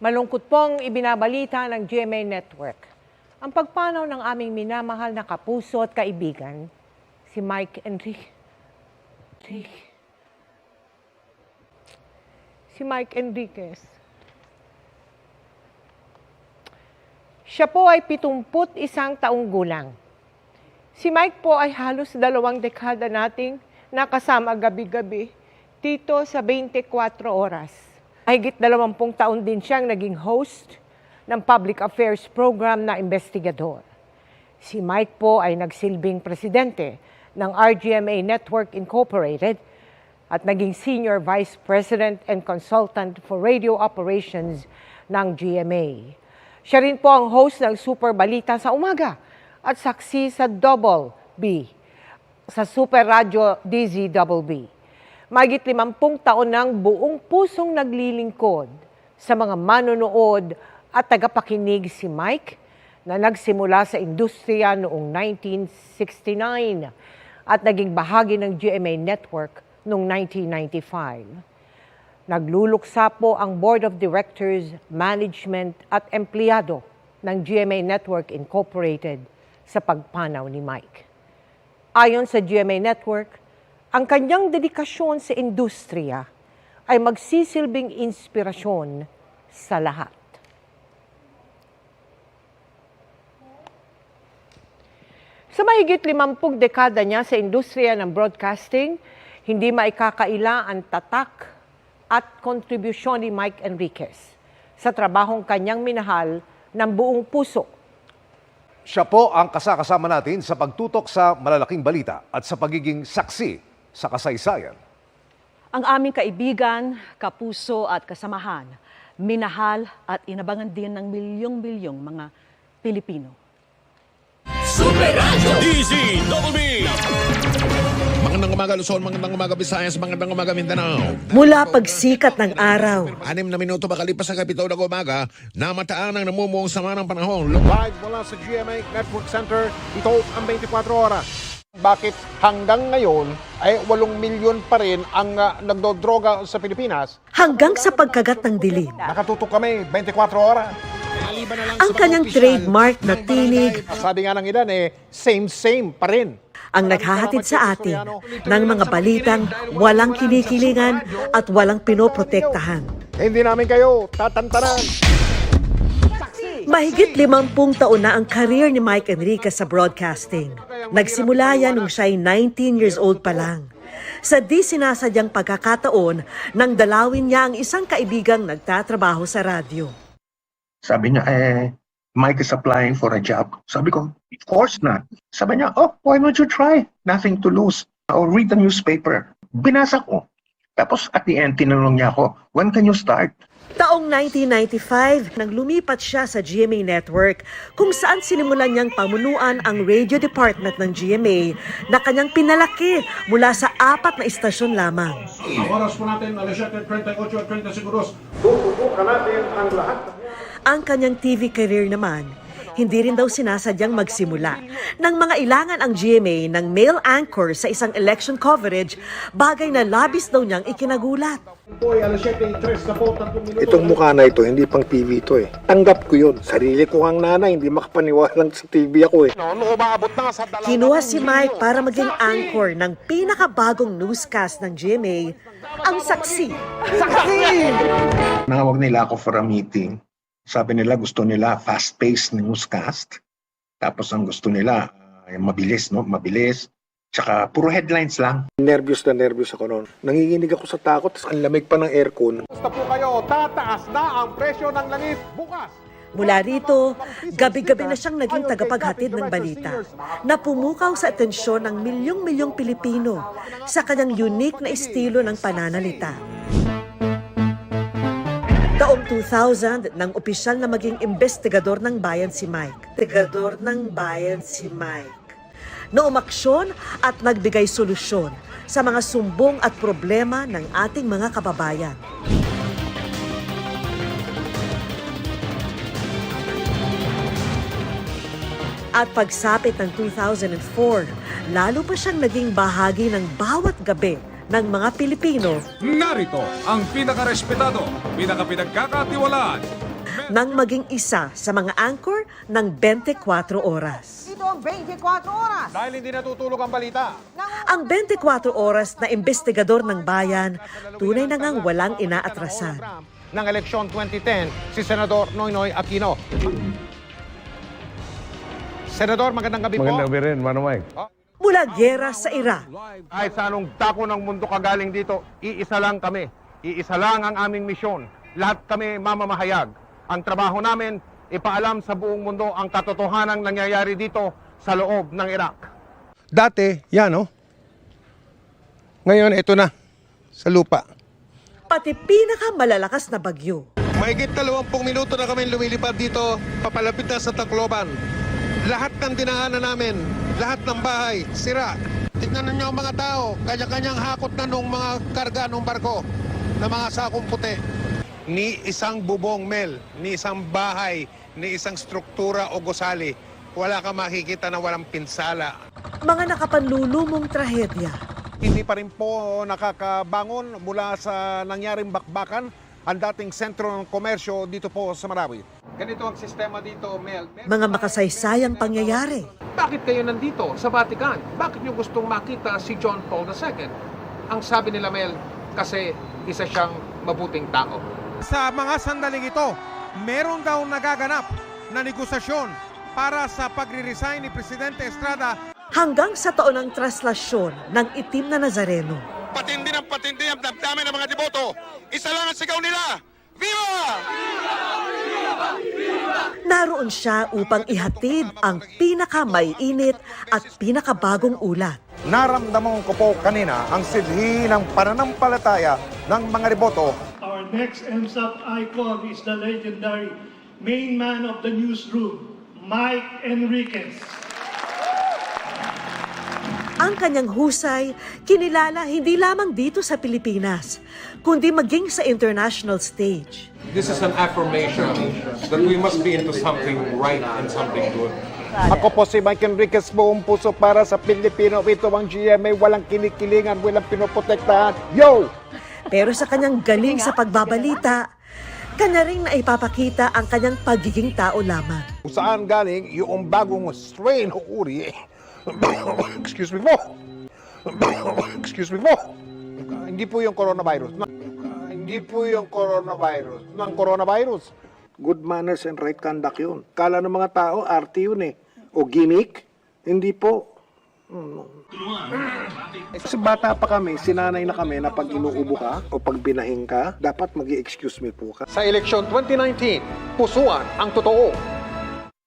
Malungkot pong ibinabalita ng GMA Network ang pagpanaw ng aming minamahal na kapuso at kaibigan, si Mike Enriquez. Si Mike Enriquez. Siya po ay 71 taong gulang. Si Mike po ay halos 2 dekada nating nakasama gabi-gabi dito sa 24 oras. Higit 20 taon din siyang naging host ng public affairs program na investigador. Si Mike po ay nagsilbing presidente ng RGMA Network Incorporated at naging senior vice president and consultant for radio operations ng GMA. Siya rin po ang host ng Super Balita sa umaga at saksi sa Double B, sa Super Radio DZBB. Mahigit 50 taon ng buong pusong naglilingkod sa mga manonood at tagapakinig si Mike na nagsimula sa industriya noong 1969 at naging bahagi ng GMA Network noong 1995. Nagluluksa po ang Board of Directors, Management at Empleyado ng GMA Network Incorporated sa pagpanaw ni Mike. Ayon sa GMA Network, ang kanyang dedikasyon sa industriya ay magsisilbing inspirasyon sa lahat. Sa mahigit 50 dekada niya sa industriya ng broadcasting, hindi maikakaila ang tatak at kontribusyon ni Mike Enriquez sa trabahong kanyang minahal ng buong puso. Siya po ang kasama natin sa pagtutok sa malalaking balita at sa pagiging saksi sa kasaysayan. Ang aming kaibigan, kapuso at kasamahan, minahal at inabangan din ng milyong-milyong mga Pilipino. Super Radio DZBB! Magandang umaga Luzon, magandang umaga Visayas, magandang umaga Mindanao. Mula pagsikat ng araw, 6 na minuto makalipas sa kapitaw ng umaga, namataan ang namumuong sama ng panahon. Live mula sa GMA Network Center, ito ang 24 oras. Bakit hanggang ngayon ay 8 milyon pa rin ang nagdodroga sa Pilipinas? hanggang sa pagkagat ng dilim. Nakatutok kami 24 oras. Ang kanyang trademark na tinig Sabi nga ng ilan same pa rin. ang naghahatid sa atin ng mga balitang walang kinikilingan at walang pinoprotektahan. Hindi namin kayo tatantanan. Mahigit 50 taon na ang career ni Mike Enriquez sa broadcasting. Nagsimula yan nung siya'y 19 years old pa lang. Sa di sinasadyang pagkakataon, nang dalawin niya ang isang kaibigang nagtatrabaho sa radyo. Sabi niya, Mike is applying for a job. Sabi ko, of course not. Sabi niya, why don't you try? Nothing to lose. Or read the newspaper. Binasa ko. Tapos at the end, tinanong niya ako, when can you start? Taong 1995, nang lumipat siya sa GMA Network, kung saan sinimulan niyang pamunuan ang radio department ng GMA na kanyang pinalaki mula sa 4 na istasyon lamang. Ang oras po natin, 7:38 seguros. Tututukan natin ang lahat. Ang kanyang TV career naman, hindi rin daw sinasadyang magsimula. Nang mga ilangan ang GMA ng male anchor sa isang election coverage, bagay na labis daw niyang ikinagulat. Itong mukha na ito, hindi pang TV ito eh. Tanggap ko yun. Sarili ko ang nanay, hindi makapaniwalang sa TV ako eh. Umaabot na sa Kinuha si Mike para maging anchor ng pinakabagong newscast ng GMA, ang Saksi. Nangawag nila ako for a meeting. Sabi nila gusto nila fast-paced newscast. Tapos ang gusto nila mabilis, no? Mabilis. Tsaka puro headlines lang. Nervyos ako noon. Nanginginig ako sa takot, tapos ang lamig pa ng aircon. Basta po kayo, tataas na ang presyo ng langis bukas. Mula rito, gabi-gabi na siyang naging tagapaghatid ng balita na pumukaw sa atensyon ng milyong-milyong Pilipino sa kanyang unique na estilo ng pananalita. Taong 2000, nang opisyal na maging investigador ng bayan si Mike. Na umaksyon at nagbigay solusyon sa mga sumbong at problema ng ating mga kababayan. At pagsapit ng 2004, lalo pa siyang naging bahagi ng bawat gabi ng mga Pilipino. Narito ang pinakarespetado, pinakapinagkakatiwalaan, nang maging isa sa mga anchor ng 24 oras. Ito ang 24 oras. Dahil hindi natutulog ang balita. Ang 24 oras na investigador ng bayan, tunay na ngang walang inaatrasan. Ng eleksyon 2010, si Senador Noynoy Aquino. Senador, magandang gabi po. Magandang gabi rin, Manong Mike. Mula gyera sa Iraq, Kahit sa anong dako ng mundo kagaling dito, iisa lang kami. Iisa lang ang aming misyon. Lahat kami mamamahayag. Ang trabaho namin, ipaalam sa buong mundo ang katotohanang nangyayari dito sa loob ng Iraq. Dati, yan oh. Ngayon, ito na. Sa lupa. pati pinakamalalakas na bagyo. Mahigit 20 minuto na kami lumilipad dito, papalapit na sa Tacloban. Lahat ng dinaanan namin, lahat ng bahay, sira. Tignan ninyo ang mga tao, kanya-kanyang hakot na nung mga karga nung barko na mga sakong puti. Ni isang bubong, Mel, ni isang bahay, ni isang struktura o gusali, wala ka makikita na walang pinsala. Mga nakapanlulumong trahedya. Hindi pa rin po nakakabangon mula sa nangyaring bakbakan ang dating sentro ng komersyo dito po sa Marawi. Ganito ang sistema dito, Mel. Mga makasaysayang pangyayari. Bakit kayo nandito sa Vatican? Bakit nyo gustong makita si John Paul II? Ang sabi nila, Mel, kasi isa siyang mabuting tao. Sa mga sandaling ito, meron daw nagaganap na negosasyon para sa pagre-resign ni Presidente Estrada. Hanggang sa taon ng traslasyon ng itim na Nazareno. Patindi ang damdamin ng mga deboto. Isa lang ang sigaw nila. Viva! Naroon siya upang ihatid ang pinakamaiinit at pinakabagong ulat. Naramdaman ko po kanina ang sidhi ng pananampalataya ng mga deboto. Our next MSAP icon is the legendary main man of the newsroom, Mike Enriquez. Ang kanyang husay, kinilala hindi lamang dito sa Pilipinas, kundi maging sa international stage. This is an affirmation that we must be into something right and something good. Ako po si Mike Enriquez, buong puso para sa Pilipino. Ito ang GMA, walang kinikilingan, walang pinoprotektahan. Yo! Pero sa kanyang galing sa pagbabalita, kanya ring naipapakita ang kanyang pagiging tao lamang. Kung saan galing yung bagong strain o uri. Excuse me po. Excuse me po. Hindi po yung coronavirus. Hindi po yung coronavirus. Ng coronavirus. Good manners and right conduct yun. Kala ng mga tao, arte yun eh. O gimmick. Hindi po. Kasi bata pa kami, sinanay na kami na pag inuubo ka o pag binahing ka, dapat mag-excuse me po ka. Sa eleksyon 2019, pusuan ang totoo.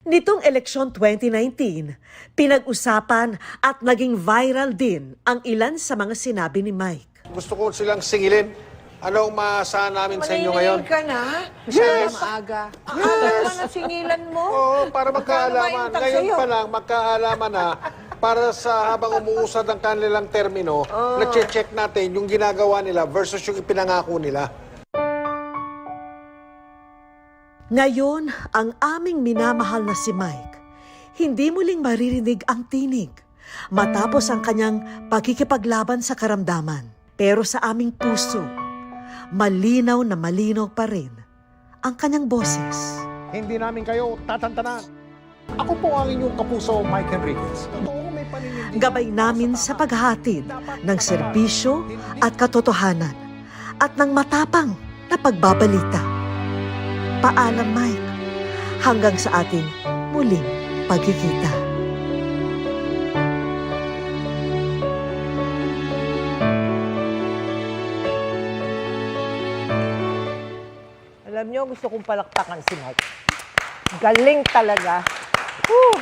Nitong eleksyon 2019, pinag-usapan at naging viral din ang ilan sa mga sinabi ni Mike. Gusto ko silang singilin. Anong maasahan namin sa inyo ngayon? ka na? Yes! Maaga. Akala na singilan mo? Oo, para magkaalaman. Magkano ba yung Ngayon sa'yo? pa lang, magkaalaman na para sa habang umuusad ang kanilang termino, na-check natin yung ginagawa nila versus yung ipinangako nila. Ngayon, ang aming minamahal na si Mike, hindi muling maririnig ang tinig matapos ang kanyang pagkikipaglaban sa karamdaman. Pero sa aming puso, malinaw na malinaw pa rin ang kanyang boses. Hindi namin kayo tatantanan. Ako po ang inyong kapuso, Mike Enriquez. Totoo, may paninindigan. Gabay namin sa paghahatid ng serbisyo at katotohanan at ng matapang na pagbabalita. Paalam, Mike, hanggang sa ating muling pagkikita. Alam nyo, gusto kong palakpakan si Mike. Galing talaga. Woo!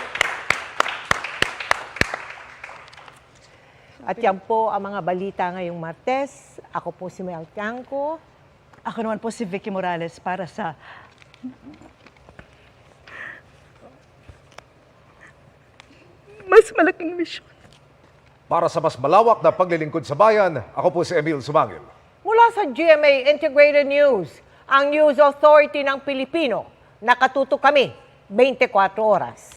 At yan po ang mga balita ngayong Martes. Ako po si Mel Tiangco. Ako naman po si Vicky Morales para sa mas malaking misyon. Para sa mas malawak na paglilingkod sa bayan, ako po si Emil Sumangil. Mula sa GMA Integrated News, ang News Authority ng Pilipino. Nakatuto kami 24 oras.